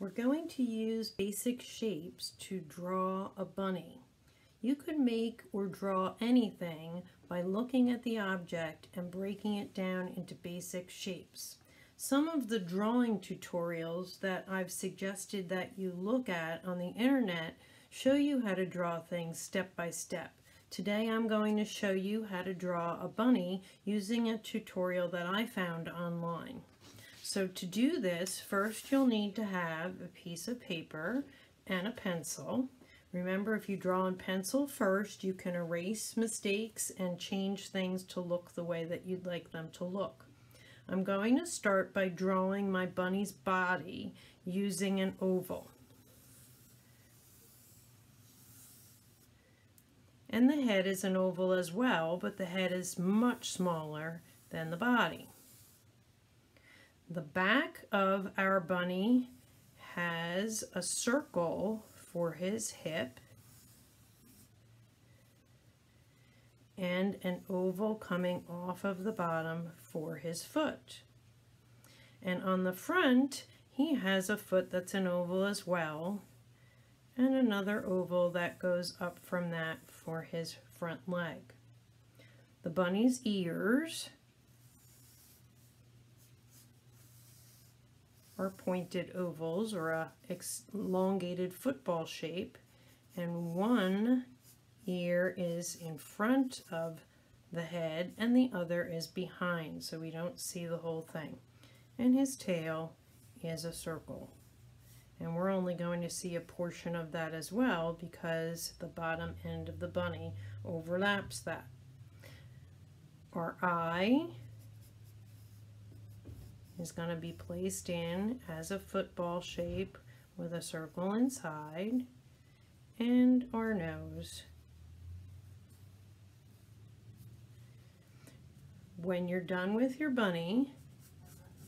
We're going to use basic shapes to draw a bunny. You could make or draw anything by looking at the object and breaking it down into basic shapes. Some of the drawing tutorials that I've suggested that you look at on the internet show you how to draw things step by step. Today I'm going to show you how to draw a bunny using a tutorial that I found online. So to do this, first you'll need to have a piece of paper and a pencil. Remember, if you draw in pencil first, you can erase mistakes and change things to look the way that you'd like them to look. I'm going to start by drawing my bunny's body using an oval. And the head is an oval as well, but the head is much smaller than the body. The back of our bunny has a circle for his hip and an oval coming off of the bottom for his foot. And on the front, he has a foot that's an oval as well, and another oval that goes up from that for his front leg. The bunny's ears are pointed ovals or a elongated football shape, and one ear is in front of the head and the other is behind, so we don't see the whole thing. And his tail is a circle, and we're only going to see a portion of that as well because the bottom end of the bunny overlaps that. Our eye is going to be placed in as a football shape with a circle inside, and our nose. When you're done with your bunny,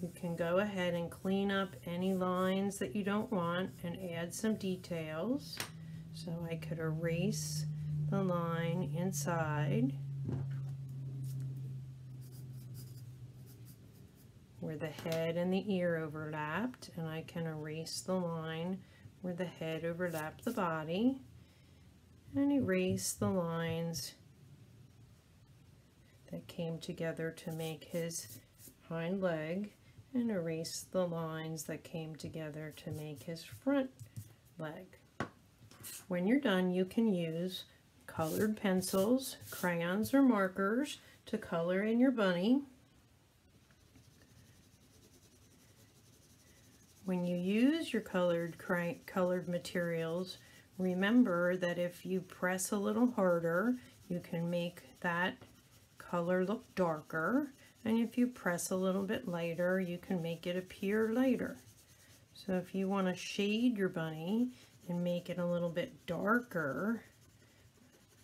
you can go ahead and clean up any lines that you don't want and add some details. So I could erase the line inside where the head and the ear overlapped, and I can erase the line where the head overlapped the body, and erase the lines that came together to make his hind leg, and erase the lines that came together to make his front leg. When you're done, you can use colored pencils, crayons, or markers to color in your bunny. When you use your colored materials, remember that if you press a little harder, you can make that color look darker, and if you press a little bit lighter, you can make it appear lighter. So if you want to shade your bunny and make it a little bit darker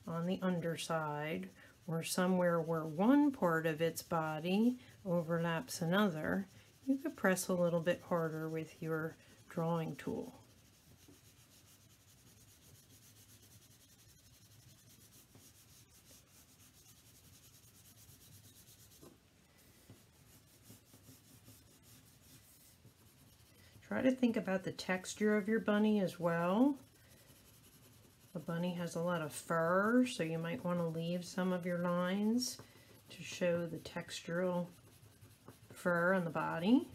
on the underside, or somewhere where one part of its body overlaps another, you could press a little bit harder with your drawing tool. Try to think about the texture of your bunny as well. The bunny has a lot of fur, so you might want to leave some of your lines to show the textural fur on the body.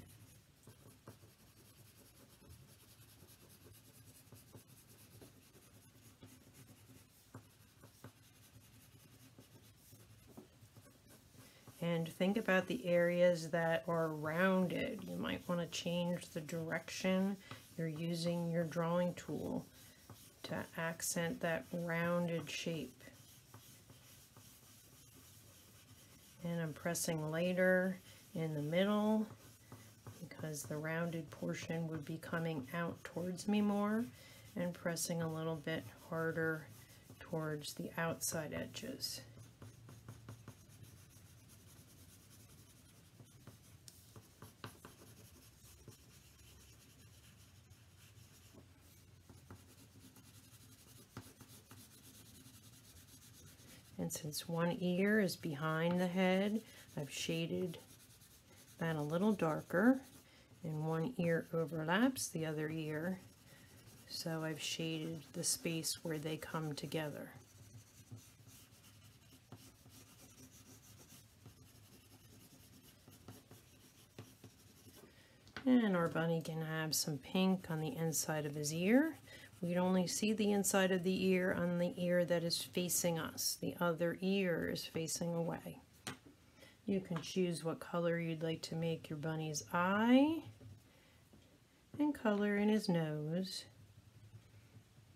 And think about the areas that are rounded. You might want to change the direction you're using your drawing tool to accent that rounded shape. And I'm pressing lighter in the middle because the rounded portion would be coming out towards me more, and pressing a little bit harder towards the outside edges. And since one ear is behind the head, I've shaded that a little darker, and one ear overlaps the other ear. So I've shaded the space where they come together. And our bunny can have some pink on the inside of his ear. We'd only see the inside of the ear on the ear that is facing us. The other ear is facing away. You can choose what color you'd like to make your bunny's eye and color in his nose.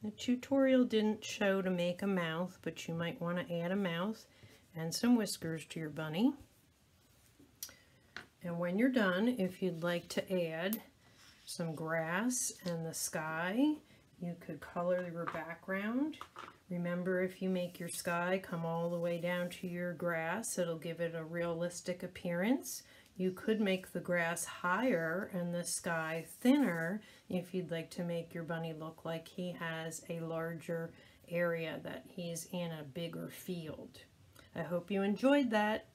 The tutorial didn't show to make a mouth, but you might want to add a mouth and some whiskers to your bunny. And when you're done, if you'd like to add some grass and the sky, you could color your background. Remember, if you make your sky come all the way down to your grass, it'll give it a realistic appearance. You could make the grass higher and the sky thinner if you'd like to make your bunny look like he has a larger area, that he's in a bigger field. I hope you enjoyed that.